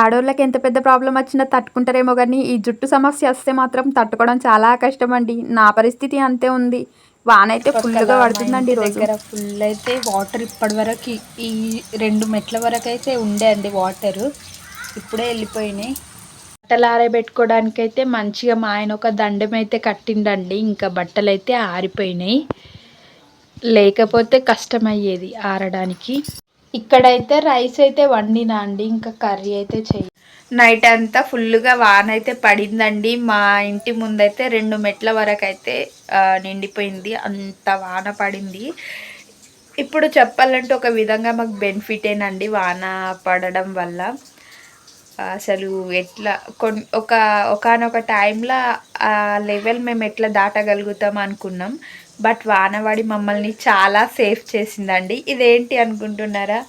ఆడోళ్ళకి ఎంత పెద్ద ప్రాబ్లమ్ వచ్చినా తట్టుకుంటారేమో గానీ, ఈ జుట్టు సమస్య వస్తే మాత్రం తట్టుకోవడం చాలా కష్టమండి. నా పరిస్థితి అంతే ఉంది. వానైతే చుట్టుపక్కల ఫుల్‌గా మా పడుతుందండి ఇంటి ఈరోజు. దగ్గర ఫుల్ అయితే వాటర్ ఇప్పటివరకు ఈ 2 మెట్ల వరకు అయితే ఉండే అండి వాటరు. ఇప్పుడే వెళ్ళిపోయినాయి. బట్టలు ఆరబెట్టుకోవడానికైతే మంచిగా మా ఆయన ఒక దండం అయితే కట్టిండండి. ఇంకా బట్టలు అయితే ఆరిపోయినాయి. లేకపోతే కష్టమయ్యేది ఆరడానికి. ఇక్కడైతే రైస్ అయితే వండినా అండి. ఇంకా కర్రీ అయితే చెయ్యి. నైట్ అంతా ఫుల్గా వాన అయితే పడిందండి. మా ఇంటి ముందైతే 2 మెట్ల వరకు అయితే నిండిపోయింది. అంత వాన పడింది. ఇప్పుడు చెప్పాలంటే ఒక విధంగా మాకు బెనిఫిటేనండి వాన పడడం వల్ల. అసలు ఎట్లా ఒకానొక టైంలో ఆ లెవెల్ మేము ఎట్లా దాటగలుగుతాం అనుకున్నాం. బట్ వాన పడి మమ్మల్ని చాలా సేఫ్ చేసిందండి. ఇదేంటి అనుకుంటున్నారా?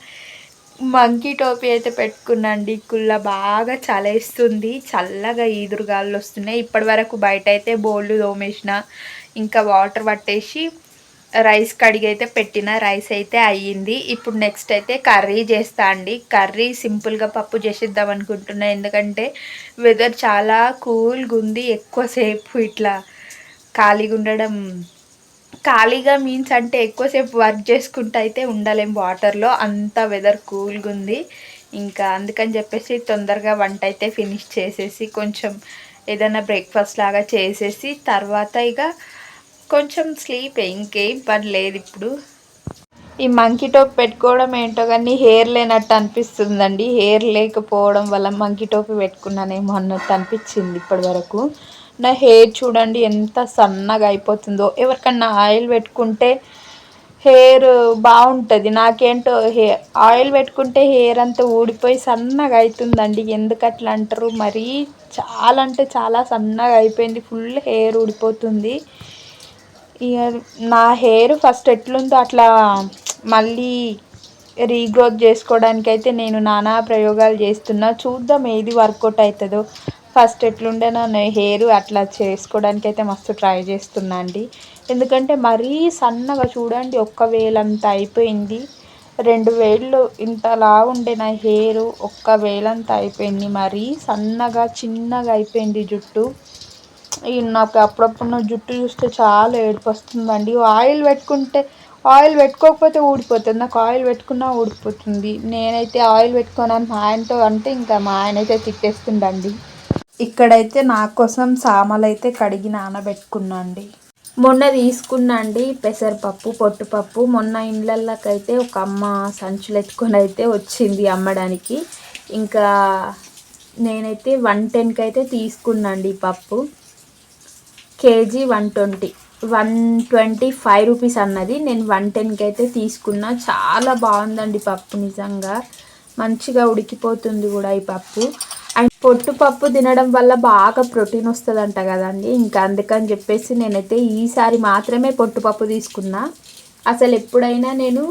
మంకీ టోపీ అయితే పెట్టుకున్నాండి. కుళ్ళ బాగా చలేస్తుంది. చల్లగా ఈదురుగాలు వస్తున్నాయి. ఇప్పటి వరకు బయట అయితే బోళ్ళు తోమేసిన, ఇంకా వాటర్ పట్టేసి రైస్ కడిగి అయితే పెట్టిన. రైస్ అయితే అయ్యింది. ఇప్పుడు నెక్స్ట్ అయితే కర్రీ చేస్తా అండి. కర్రీ సింపుల్గా పప్పు చేసేద్దాం అనుకుంటున్నా. ఎందుకంటే వెదర్ చాలా కూల్గా ఉంది. ఎక్కువసేపు ఇట్లా ఖాళీగా ఉండడం, ఖాళీగా మీన్స్ అంటే ఎక్కువసేపు వర్క్ చేసుకుంటూ అయితే ఉండలేం వాటర్లో, అంత వెదర్ కూల్గా ఉంది. ఇంకా అందుకని చెప్పేసి తొందరగా వంట అయితే ఫినిష్ చేసేసి కొంచెం ఏదైనా బ్రేక్ఫాస్ట్ లాగా చేసేసి తర్వాత ఇక కొంచెం స్లీప్, ఇంకేం పని లేదు ఇప్పుడు. ఈ మంకీ టోపీ పెట్టుకోవడం ఏంటో కానీ హెయిర్ లేనట్టు అనిపిస్తుందండి. హెయిర్ లేకపోవడం వల్ల మంకీ టోపీ పెట్టుకున్నానేమో అన్నట్టు అనిపించింది ఇప్పటి వరకు. నా హెయిర్ చూడండి ఎంత సన్నగా అయిపోతుందో. ఎవరికన్నా ఆయిల్ పెట్టుకుంటే హెయిర్ బాగుంటుంది. నాకేంటో ఆయిల్ పెట్టుకుంటే హెయిర్ అంతా ఊడిపోయి సన్నగా అవుతుందండి. ఎందుకు అట్లా అంటారు మరీ? చాలా అంటే చాలా సన్నగా అయిపోయింది. ఫుల్ హెయిర్ ఊడిపోతుంది. ఇక నా హెయిర్ ఫస్ట్ ఎట్లుందో అట్లా మళ్ళీ రీగ్రోత్ చేసుకోవడానికి అయితే నేను నానా ప్రయోగాలు చేస్తున్నా. చూద్దాం ఏది వర్కౌట్ అవుతుందో. ఫస్ట్ ఎట్లుండే నా హెయిర్ అట్లా చేసుకోవడానికి అయితే మస్తు ట్రై చేస్తున్నా అండి. ఎందుకంటే మరీ సన్నగా చూడండి, 1 వేలంత అయిపోయింది. 2 వేళ్ళు ఇంతలా ఉండే నా హెయిర్ 1 వేలంత అయిపోయింది. మరీ సన్నగా చిన్నగా అయిపోయింది జుట్టు. నాకు అప్పుడప్పుడు నా జుట్టు చూస్తే చాలా ఏడుపు వస్తుందండి. ఆయిల్ పెట్టుకోకపోతే ఊడిపోతుంది. నాకు ఆయిల్ పెట్టుకున్నా ఊడిపోతుంది. నేనైతే ఆయిల్ పెట్టుకోనని మా ఆయనతో అంటే ఇంకా మా ఆయన అయితే తిట్టేస్తుండండి. ఇక్కడైతే నా కోసం సామలు అయితే కడిగి నానబెట్టుకున్నా అండి. మొన్న తీసుకున్నా అండి పెసరపప్పు, పొట్టుపప్పు. మొన్న ఇండ్లకైతే ఒక అమ్మ సంచులు ఎత్తుకొని అయితే వచ్చింది అమ్మడానికి. ఇంకా నేనైతే 110కి అయితే తీసుకున్నా అండి పప్పు. కేజీ 125 రూపీస్ అన్నది. నేను 110కి అయితే తీసుకున్నా. చాలా బాగుందండి పప్పు. నిజంగా మంచిగా ఉడికిపోతుంది కూడా ఈ పప్పు. అండ్ పొట్టుపప్పు తినడం వల్ల బాగా ప్రోటీన్ వస్తుందంట కదండి. ఇంకా అందుకని చెప్పేసి నేనైతే ఈసారి మాత్రమే పొట్టుపప్పు తీసుకున్నా. అసలు ఎప్పుడైనా నేను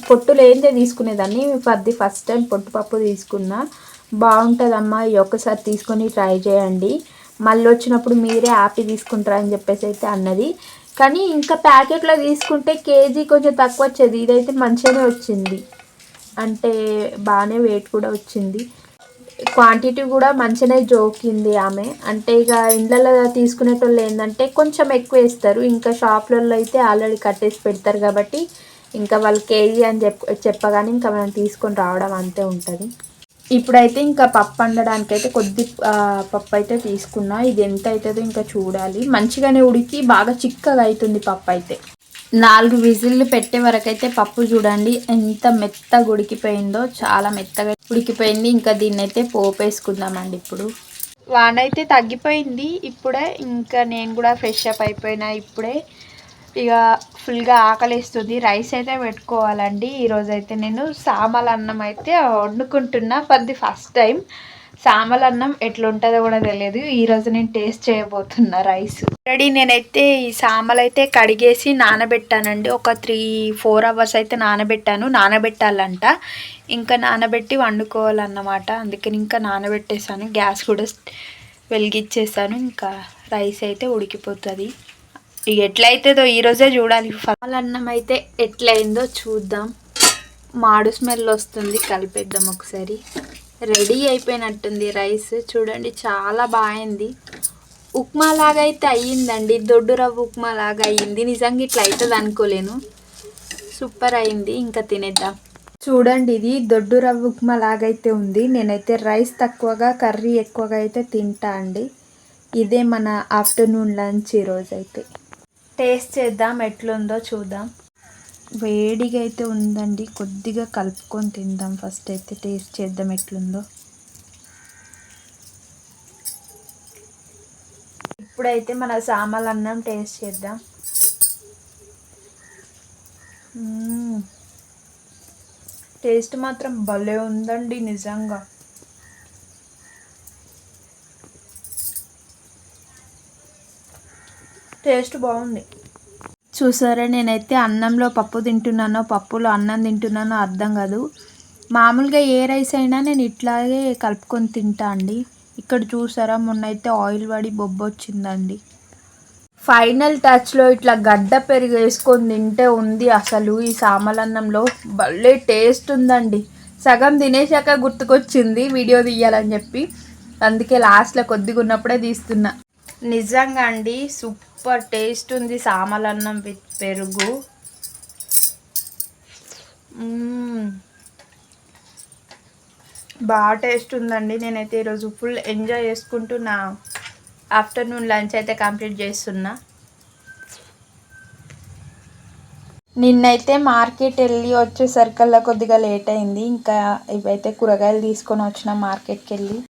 పొట్టు లేనిదే తీసుకునేదాన్ని. ఫర్ ది ఫస్ట్ టైం పొట్టుపప్పు తీసుకున్నా. బాగుంటుందమ్మా, ఈ ఒక్కసారి తీసుకొని ట్రై చేయండి. మళ్ళీ వచ్చినప్పుడు మీరే ఆపి తీసుకుంటారా అని చెప్పేసి అయితే అన్నది. కానీ ఇంకా ప్యాకెట్లో తీసుకుంటే కేజీ కొంచెం తక్కువ వచ్చేది. ఇదైతే మంచిగానే వచ్చింది. అంటే బాగానే వెయిట్ కూడా వచ్చింది. క్వాంటిటీ కూడా మంచిగానే జోకింది ఆమె. అంటే ఇక ఇండ్లలో తీసుకునేటోళ్ళు ఏంటంటే కొంచెం ఎక్కువ వేస్తారు. ఇంకా షాప్లలో అయితే ఆల్రెడీ కట్టేసి పెడతారు కాబట్టి ఇంకా వాళ్ళు కేజీ అని చెప్పగానే ఇంకా మనం తీసుకొని రావడం అంతే ఉంటుంది. ఇప్పుడైతే ఇంకా పప్పు వండడానికి అయితే కొద్ది పప్పు అయితే తీసుకున్నా. ఇది ఎంత అవుతుందో ఇంకా చూడాలి. మంచిగానే ఉడికి బాగా చిక్కగా అవుతుంది పప్పు అయితే. 4 విజిల్లు పెట్టే వరకు అయితే పప్పు చూడండి ఎంత మెత్తగా ఉడికిపోయిందో. చాలా మెత్తగా ఉడికిపోయింది. ఇంకా దీన్ని అయితే పోపు వేసుకుందామండి. ఇప్పుడు వాన అయితే తగ్గిపోయింది ఇప్పుడే. ఇంకా నేను కూడా ఫ్రెష్ అప్ అయిపోయినా ఇప్పుడే. ఇక ఫుల్గా ఆకలిస్తుంది. రైస్ అయితే పెట్టుకోవాలండి. ఈరోజు అయితే నేను సామల అన్నం అయితే వండుకుంటున్నా. ఫర్ ది ఫస్ట్ టైం సామల అన్నం ఎట్లుంటుందో కూడా తెలియదు. ఈరోజు నేను టేస్ట్ చేయబోతున్నా రైస్. ఆల్రెడీ నేనైతే ఈ సామలు అయితే కడిగేసి నానబెట్టానండి. ఒక 3-4 అవర్స్ అయితే నానబెట్టాలంట. ఇంకా నానబెట్టి వండుకోవాలన్నమాట. అందుకని ఇంకా నానబెట్టేసాను. గ్యాస్ కూడా వెలిగించేసాను. ఇంకా రైస్ అయితే ఉడికిపోతుంది. ఇక ఎట్లయితుందో ఈరోజే చూడాలి. సామల అన్నం అయితే ఎట్లయిందో చూద్దాం. మాడు స్మెల్ వస్తుంది. కలిపేద్దాం ఒకసారి. రెడీ అయిపోయినట్టుంది రైస్. చూడండి చాలా బాగుంది. ఉప్మా లాగా అయితే అయ్యిందండి, దొడ్డు రవ్వ ఉప్మా లాగా అయ్యింది. నిజంగా ఇట్లా అవుతుంది అనుకోలేను. సూపర్ అయింది. ఇంకా తినేద్దాం. చూడండి, ఇది దొడ్డు రవ్వ ఉప్మా లాగైతే ఉంది. నేనైతే రైస్ తక్కువగా కర్రీ ఎక్కువగా అయితే తింటా అండి. ఇదే మన ఆఫ్టర్నూన్ లంచ్ ఈరోజు అయితే. టేస్ట్ చేద్దాం ఎట్లుందో చూద్దాం. వేడిగా అయితే ఉందండి, కొద్దిగా కలుపుకొని తిందాం. ఫస్ట్ అయితే టేస్ట్ చేద్దాం ఎట్లుందో. ఇప్పుడైతే మన సామల అన్నం టేస్ట్ చేద్దాం. టేస్ట్ మాత్రం భలే ఉందండి నిజంగా. టేస్ట్ బాగుంది. చూసారా, నేనైతే అన్నంలో పప్పు తింటున్నానో పప్పులో అన్నం తింటున్నానో అర్థం కాదు. మామూలుగా ఏ రైస్ అయినా నేను ఇట్లాగే కలుపుకొని తింటా అండి. ఇక్కడ చూసారా, మొన్నైతే ఆయిల్ పడి బొబ్బ వచ్చిందండి. ఫైనల్ టచ్లో ఇట్లా గడ్డ పెరుగు వేసుకొని తింటే ఉంది అసలు ఈ సామలన్నంలో భలే టేస్ట్ ఉందండి. సగం తినేసాక గుర్తుకొచ్చింది వీడియో తీయాలని చెప్పి, అందుకే లాస్ట్లో కొద్దిగా ఉన్నప్పుడే తీస్తున్నా. నిజంగా అండి సూపర్ టేస్ట్ ఉంది సామలన్నం విత్ పెరుగు. బాగా టేస్ట్ ఉందండి. నేనైతే ఈరోజు ఫుల్ ఎంజాయ్ చేసుకుంటూ నా ఆఫ్టర్నూన్ లంచ్ అయితే కంప్లీట్ చేస్తున్నా. నిన్నైతే మార్కెట్ వెళ్ళి వచ్చేసరికల్లా కొద్దిగా లేట్ అయింది. ఇంకా ఇవైతే కూరగాయలు తీసుకొని వచ్చిన మార్కెట్కి వెళ్ళి.